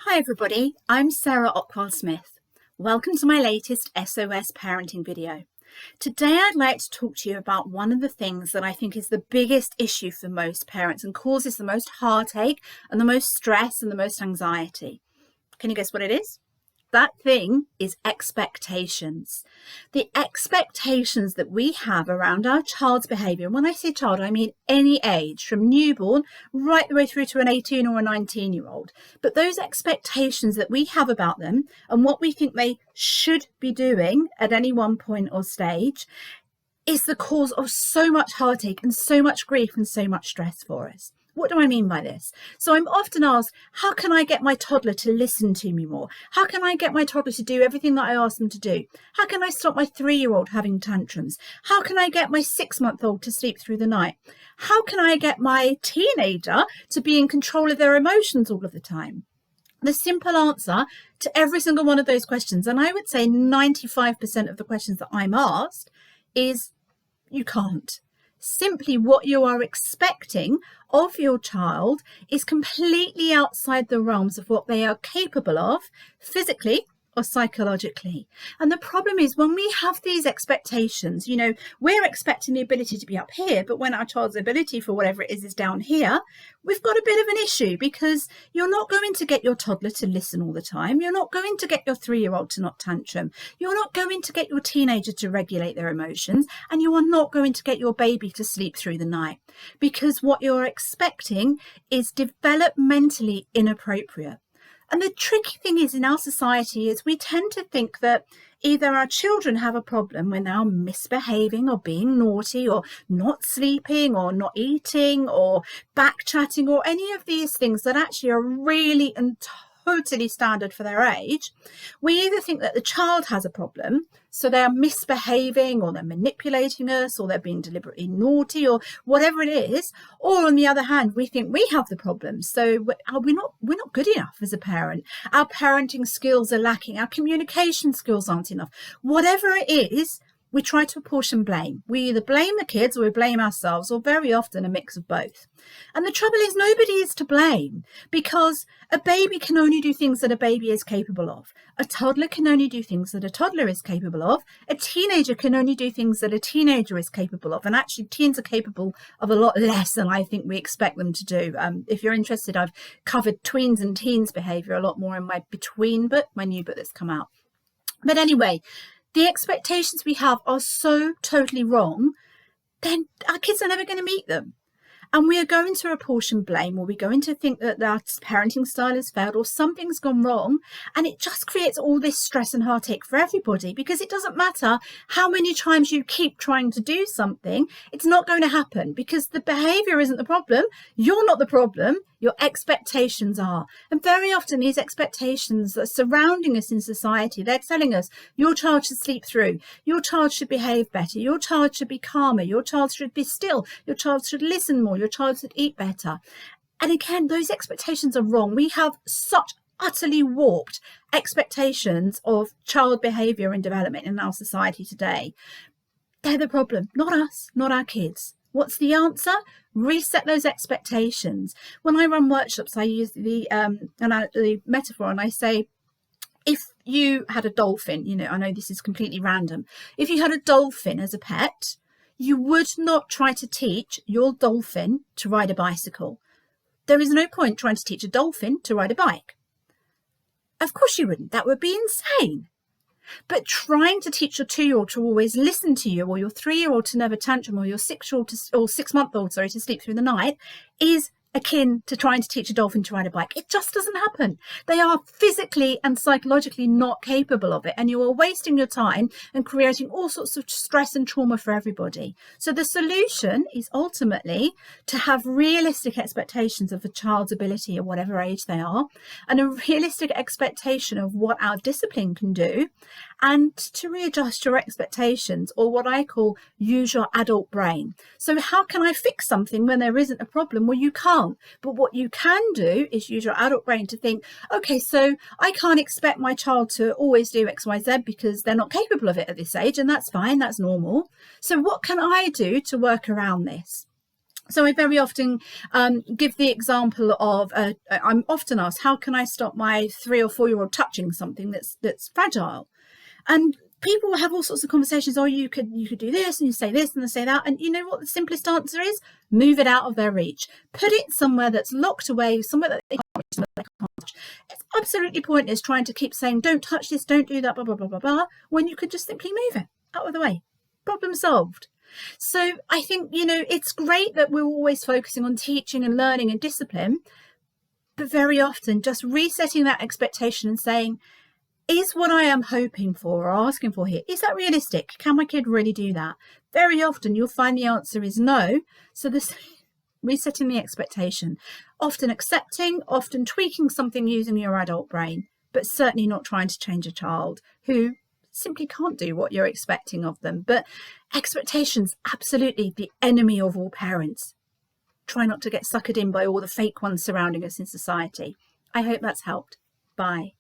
Hi everybody, I'm Sarah Ockwell-Smith. Welcome to my latest SOS parenting video. Today I'd like to talk to you about one of the things that I think is the biggest issue for most parents and causes the most heartache and the most stress and the most anxiety. Can you guess what it is? That thing is expectations. The expectations that we have around our child's behaviour. When I say child, I mean any age, from newborn right the way through to an 18 or a 19-year-old. But those expectations that we have about them and what we think they should be doing at any one point or stage is the cause of so much heartache and so much grief and so much stress for us. What do I mean by this? So I'm often asked, how can I get my toddler to listen to me more? How can I get my toddler to do everything that I ask them to do? How can I stop my 3-year-old having tantrums? How can I get my 6-month-old to sleep through the night? How can I get my teenager to be in control of their emotions all of the time? The simple answer to every single one of those questions, and I would say 95% of the questions that I'm asked, is you can't. Simply what you are expecting of your child is completely outside the realms of what they are capable of physically or psychologically. And the problem is when we have these expectations, we're expecting the ability to be up here, but when our child's ability for whatever it is down here, we've got a bit of an issue because you're not going to get your toddler to listen all the time. You're not going to get your 3-year-old to not tantrum. You're not going to get your teenager to regulate their emotions, and you are not going to get your baby to sleep through the night because what you're expecting is developmentally inappropriate. And the tricky thing is in our society is we tend to think that either our children have a problem when they're misbehaving or being naughty or not sleeping or not eating or backchatting or any of these things that actually are really and totally standard for their age. We either think that the child has a problem, so they're misbehaving or they're manipulating us or they're being deliberately naughty or whatever it is, or on the other hand, we think we have the problem. So we're not good enough as a parent. Our parenting skills are lacking. Our communication skills aren't enough. Whatever it is, we try to apportion blame. We either blame the kids or we blame ourselves, or very often a mix of both. And the trouble is nobody is to blame because a baby can only do things that a baby is capable of. A toddler can only do things that a toddler is capable of. A teenager can only do things that a teenager is capable of. And actually teens are capable of a lot less than I think we expect them to do. If you're interested, I've covered tweens and teens behaviour a lot more in my Between book, my new book that's come out. But anyway, the expectations we have are so totally wrong, then our kids are never going to meet them. And we are going to apportion blame, or we're going to think that our parenting style has failed or something's gone wrong. And it just creates all this stress and heartache for everybody because it doesn't matter how many times you keep trying to do something, it's not going to happen because the behaviour isn't the problem. You're not the problem. Your expectations are. And very often these expectations are surrounding us in society. They're telling us your child should sleep through. Your child should behave better. Your child should be calmer. Your child should be still. Your child should listen more. Your child should eat better. And again, those expectations are wrong. We have such utterly warped expectations of child behaviour and development in our society today. They're the problem, not us, not our kids. What's the answer? Reset those expectations. When I run workshops, I use the metaphor and I say, if you had a dolphin, I know this is completely random. If you had a dolphin as a pet, you would not try to teach your dolphin to ride a bicycle. There is no point trying to teach a dolphin to ride a bike. Of course you wouldn't. That would be insane. But trying to teach your 2-year-old to always listen to you, or your 3-year-old to never tantrum, or your 6-month-old to sleep through the night is akin to trying to teach a dolphin to ride a bike. It just doesn't happen. They are physically and psychologically not capable of it, and you are wasting your time and creating all sorts of stress and trauma for everybody. So the solution is ultimately to have realistic expectations of a child's ability at whatever age they are, and a realistic expectation of what our discipline can do, and to readjust your expectations, or what I call use your adult brain. So how can I fix something when there isn't a problem? Well, you can't. But what you can do is use your adult brain to think, okay, so I can't expect my child to always do X, Y, Z because they're not capable of it at this age, and that's fine, that's normal. So what can I do to work around this? So I very often give the example of, I'm often asked, how can I stop my 3 or 4-year-old touching something that's fragile? And people will have all sorts of conversations. Oh, you could do this, and you say this, and they say that. And you know what the simplest answer is? Move it out of their reach. Put it somewhere that's locked away, somewhere that they can't reach, somewhere they can't touch. It's absolutely pointless trying to keep saying, don't touch this, don't do that, blah, blah, blah, blah, blah, when you could just simply move it out of the way. Problem solved. So I think, it's great that we're always focusing on teaching and learning and discipline, but very often just resetting that expectation and saying, is what I am hoping for or asking for here, is that realistic? Can my kid really do that? Very often you'll find the answer is no. So this resetting the expectation, often accepting, often tweaking something using your adult brain, but certainly not trying to change a child who simply can't do what you're expecting of them. But expectations, absolutely the enemy of all parents. Try not to get suckered in by all the fake ones surrounding us in society. I hope that's helped. Bye.